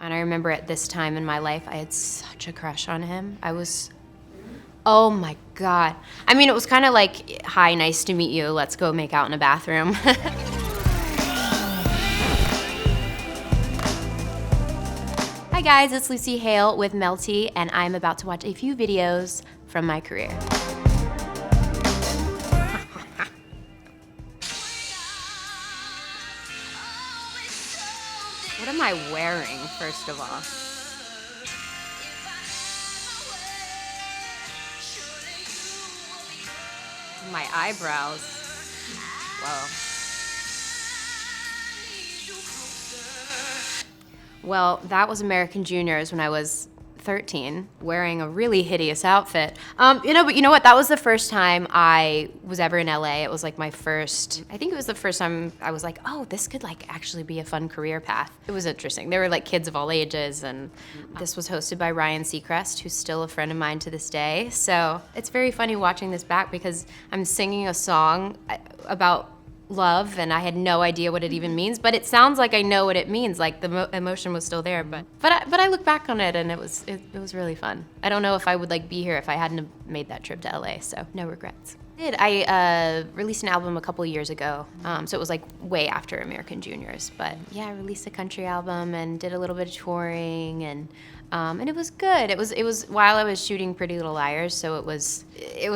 And I remember at this time in my life, I had such a crush on him. Oh my God. I mean, it was kind of like, hi, nice to meet you. Let's go make out in a bathroom. Hi guys, it's Lucy Hale with Melty, and I'm about to watch a few videos from my career. What am I wearing, first of all? My eyebrows. Whoa. Well, that was American Juniors when I was 13, wearing a really hideous outfit. But you know what? That was the first time I was ever in LA. It was like I think it was the first time I was like, oh, this could like actually be a fun career path. It was interesting. There were like kids of all ages, and this was hosted by Ryan Seacrest, who's still a friend of mine to this day. So it's very funny watching this back because I'm singing a song about love, and I had no idea what it even means, but it sounds like I know what it means. Like the emotion was still there, but I look back on it and it was really fun. I don't know if I would like be here if I hadn't have made that trip to LA, so no regrets. I released an album a couple years ago, so it was like way after American Juniors, but yeah, I released a country album and did a little bit of touring, and it was good. It was while I was shooting Pretty Little Liars, so it was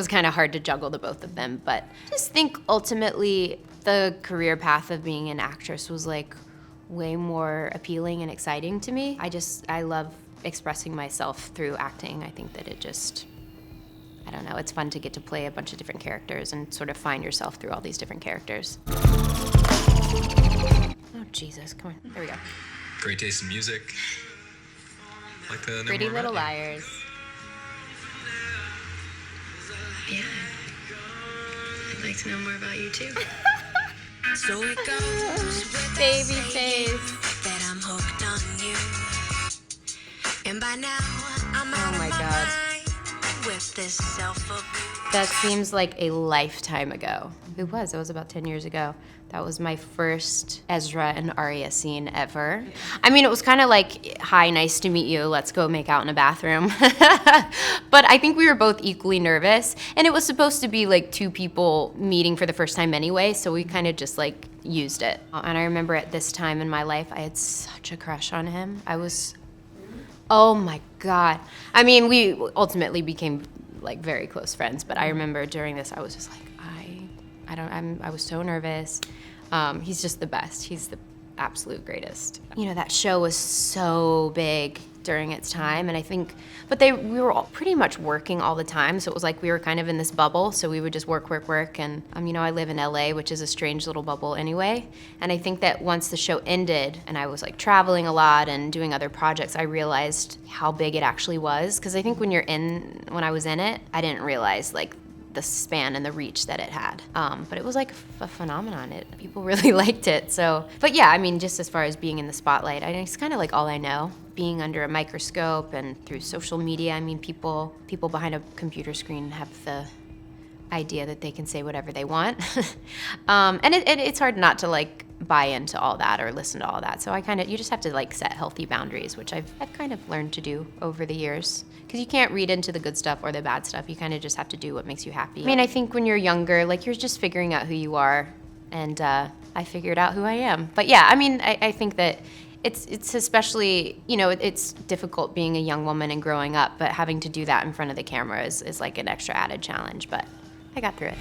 kind of hard to juggle the both of them, but I just think ultimately the career path of being an actress was like way more appealing and exciting to me. I love expressing myself through acting. I think that I don't know, it's fun to get to play a bunch of different characters and sort of find yourself through all these different characters. Oh, Jesus, come on, there we go. Great taste in music. Like to know Pretty more Little about you? Liars. Yeah. I'd like to know more about you too. So it goes with Baby that face. that I'm hooked on you. And by now I'm out my of my God. mind with this self-abuse. That seems like a lifetime ago. It was about 10 years ago. That was my first Ezra and Arya scene ever. I mean, it was kind of like, hi, nice to meet you, let's go make out in a bathroom. But I think we were both equally nervous, and it was supposed to be like two people meeting for the first time anyway, so we kind of just like used it. And I remember at this time in my life, I had such a crush on him. Oh my God. I mean, we ultimately became like very close friends, but I remember during this, I was just like, I was so nervous. He's just the best. He's the absolute greatest. You know, that show was so big during its time, and I think, we were all pretty much working all the time, so it was like we were kind of in this bubble, so we would just work, and you know, I live in LA, which is a strange little bubble anyway, and I think that once the show ended, and I was like traveling a lot and doing other projects, I realized how big it actually was, because I think when I was in it, I didn't realize like the span and the reach that it had. But it was like a phenomenon. People really liked it. So, but yeah, I mean, just as far as being in the spotlight, it's kind of like all I know. Being under a microscope and through social media, I mean, people behind a computer screen have the idea that they can say whatever they want. And it's hard not to like buy into all that or listen to all that. So you just have to like set healthy boundaries, which I've kind of learned to do over the years. Because you can't read into the good stuff or the bad stuff. You kind of just have to do what makes you happy. I mean, I think when you're younger, like you're just figuring out who you are, and I figured out who I am. But yeah, I mean, I think that it's especially, you know, it's difficult being a young woman and growing up, but having to do that in front of the camera is like an extra added challenge, but I got through it.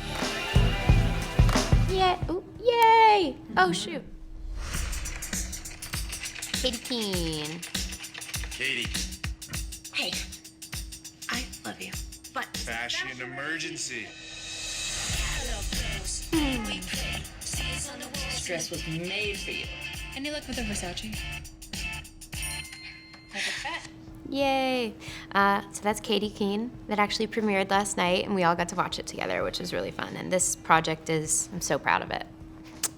Yeah, ooh, yay! Oh, shoot. Keene. Katie, Hey, I love you, but fashion emergency. This dress was made for you. Any luck with the Versace? Yay! So that's Keene that actually premiered last night, and we all got to watch it together, which was really fun. And this project I'm so proud of it.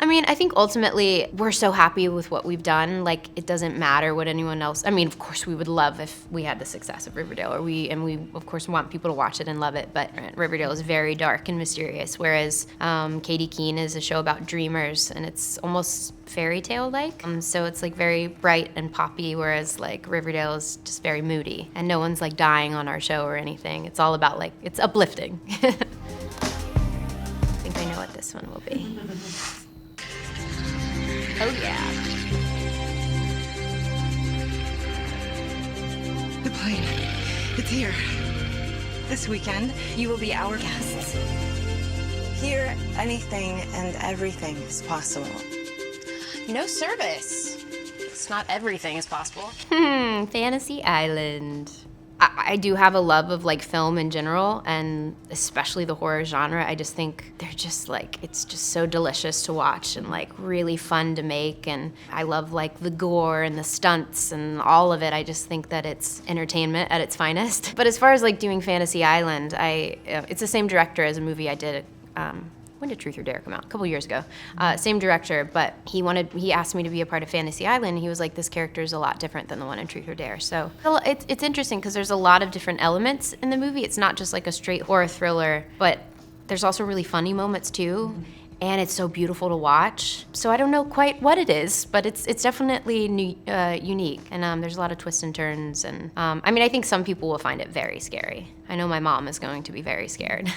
I mean, I think ultimately we're so happy with what we've done. Like, it doesn't matter what anyone else. I mean, of course, we would love if we had the success of Riverdale, we of course want people to watch it and love it. But Riverdale is very dark and mysterious, whereas Keene is a show about dreamers, and it's almost fairy tale like. So it's like very bright and poppy, whereas like Riverdale is just very moody, and no one's like dying on our show or anything. It's all about like, it's uplifting. I think I know what this one will be. Oh yeah. The plane. It's here. This weekend, you will be our guests. Here, anything and everything is possible. No service. It's not everything is possible. Fantasy Island. I do have a love of like film in general, and especially the horror genre. I just think they're just like, it's just so delicious to watch and like really fun to make. And I love like the gore and the stunts and all of it. I just think that it's entertainment at its finest. But as far as like doing Fantasy Island, it's the same director as a movie I did. When did Truth or Dare come out? A couple years ago. Same director, but he asked me to be a part of Fantasy Island. He was like, this character is a lot different than the one in Truth or Dare. So it's interesting because there's a lot of different elements in the movie. It's not just like a straight horror thriller, but there's also really funny moments too. And it's so beautiful to watch. So I don't know quite what it is, but it's definitely unique. And there's a lot of twists and turns. And I mean, I think some people will find it very scary. I know my mom is going to be very scared.